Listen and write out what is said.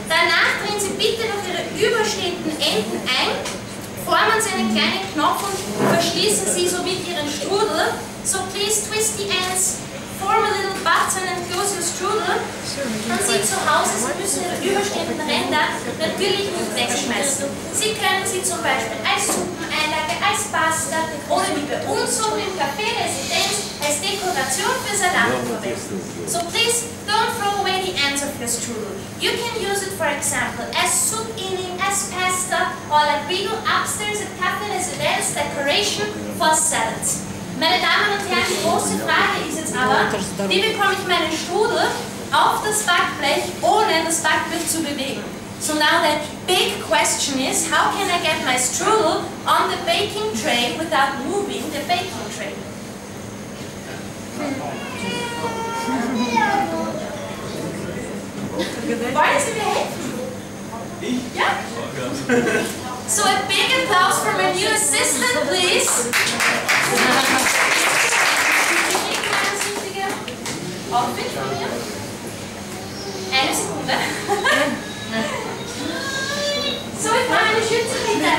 Danach drehen Sie bitte noch Ihre überstehenden Enden ein, formen Sie einen kleinen Knopf und verschließen Sie somit Ihren Strudel. So please twist the ends, form a little button and close your strudel. Und Sie zu Hause, Sie müssen Ihre überstehenden Ränder natürlich nicht wegschmeißen. Sie können sie zum Beispiel als Suppeneinlage, als Pasta oder wie bei uns so im Café Residenz als Dekoration für Salate verwenden. So please don't throw away the ends of your strudel. You can use it, for example, as soup eating, as pasta, or like we do upstairs at Café Residenz, decoration for salads. Meine Damen und Herren, die große Frage ist jetzt aber, wie bekomme ich meinen Strudel auf das Backblech, ohne das Backblech zu bewegen? So now the big question is, how can I get my strudel on the baking tray without moving the baking tray? Wollen Sie mir helfen? Ja? So a big applause for my new assistant, please. Outfit von mir. Eine Sekunde. So, ich brauche eine Schützenhilfe.